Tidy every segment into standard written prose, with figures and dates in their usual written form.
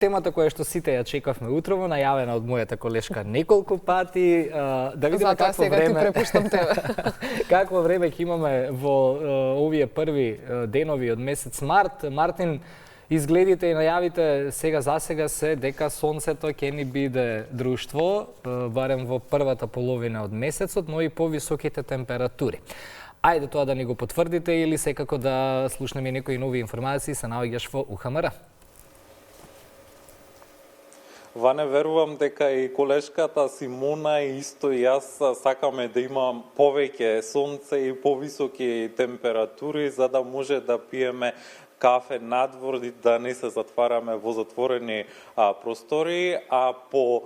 Темата која што сите ја чекавме утрово, најавена од мојата колешка неколку пати, да видиме какво време. Какво време ќе имаме во овие први денови од месец март. Мартин, изгледите и најавите сега за сега се дека сонцето ќе ни биде друштво, барем во првата половина од месецот, но и повисоките температури. Ајде тоа да ни го потврдите или секако да слушнеме некои нови информации, се наоѓаш во УХМР. Ване, верувам дека и колешката Симона и исто и јас сакаме да имам повеќе сонце и повисоки температури за да може да пиеме кафе надвор и да не се затвараме во затворени простори, а по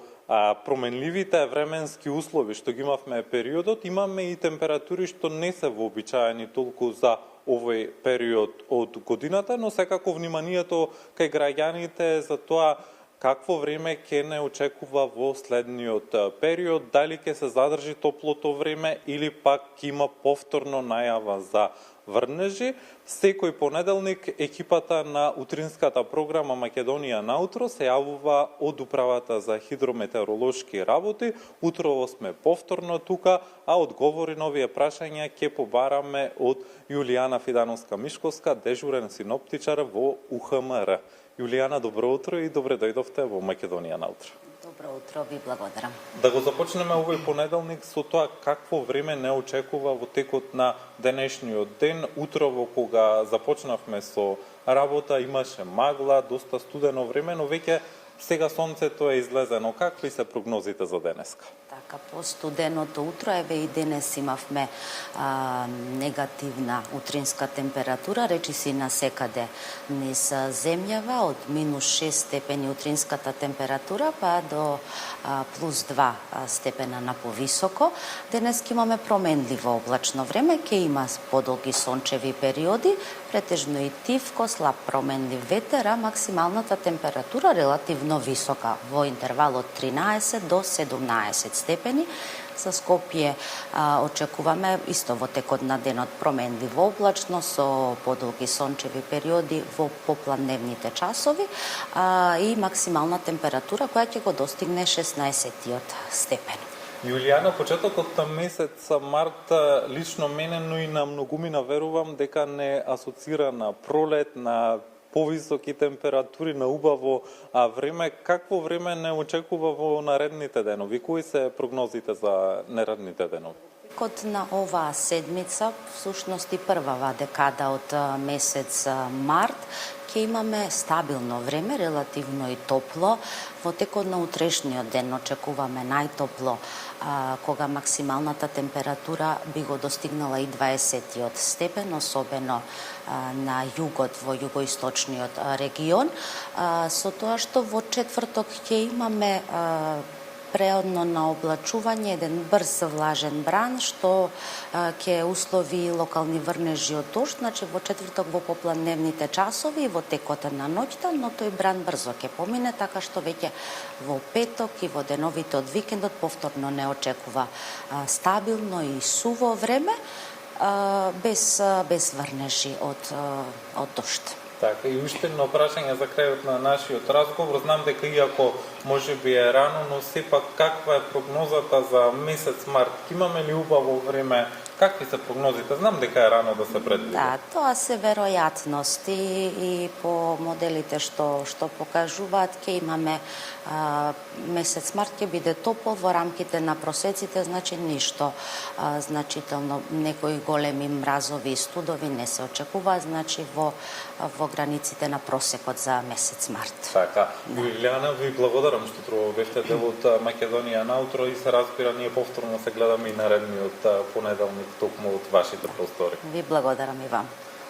променливите временски услови што ги имавме периодот, имаме и температури што не се вообичаени толку за овој период од годината, но секако вниманието кај граѓаните за тоа какво време ќе не очекува во следниот период, дали ќе се задржи топлото време или пак ќе има повторно најава за врнежи. Секој понеделник екипата на утринската програма Македонија наутро се јавува од Управата за хидрометеоролошки работи. Утрово сме повторно тука, а одговори на овие прашања ќе побараме од Јулијана Фидановска-Мишковска, дежурен синоптичар во УХМР. Јулијана, добро утро и добре дојдовте во Македонија наутро. Добро утро, ви благодарам. Да го започнеме овој понеделник со тоа какво време не очекува во текот на денешниот ден. Утрово кога започнавме со работа имаше магла, доста студено време, но веќе сега сонцето е излезено. Какви се прогнозите за денеска? Така, по студеното утро, еве и денес имавме негативна утринска температура, речиси на секаде низ земјава, од -6 степени утринската температура, па до +2 степена на повисоко. Денес имаме променливо облачно време, ќе има подолги сончеви периоди, претежно и тивко, слаб променлив ветер, а максималната температура релативно висока, во интервал од 13 до 17 степени. За Скопје очекуваме исто во текот на денот променливо облачно со подолги сончеви периоди во попладневните часови и максимална температура која ќе го достигне 16 степен. Јулијана, почетокот на месец март лично мене, но и на многумина верувам дека не асоцира на пролет, на повисоки температури, на убаво време. Какво време не очекува во наредните денови? Кои се прогнозите за наредните денови? Код на оваа седмица, всушност и првава декада од месец март, ќе имаме стабилно време, релативно и топло. Во текот на утрешниот ден очекуваме најтопло, кога максималната температура би го достигнала и 20 степен, особено на југот, во југоисточниот регион. Со тоа што во четврток ќе имаме преодно на облачување, еден брз влажен бран, што ќе услови локални врнежи од дожд, значи во четврток во попладневните часови и во текот на ноќта, но тој бран брзо ќе помине, така што веќе во петок и во деновите од викендот повторно не очекува стабилно и суво време, без врнежи од дожд. Така, и уште едно прашање за крајот на нашиот разговор. Знам дека иако можеби е рано, но сепак каква е прогнозата за месец март? Имаме ли убаво време? Какви се прогнозите? Знам дека е рано да се предвиди. Да, тоа се веројатности и по моделите што покажуваат ќе имаме месец март ќе биде топол во рамките на просеците, значи ништо значително, некои големи мразови и студови не се очекува, значи во границите на просекот за месец март. Така, Јулијана, ви благодарам што утрово бевте дел од Македонија наутро и се разбира ние повторно се гледаме и наредниот понеделник токму од вашите простори. Ви благодарам и вам.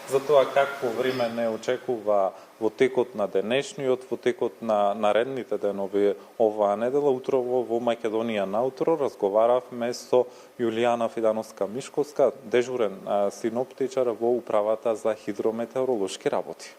За тоа какво време не очекува во текот на денешниот, во текот на наредните денови оваа недела, утрово во Македонија наутро разговаравме со Јулијана Фидановска-Мишковска, дежурен синоптичар во Управата за хидрометеоролошки работи.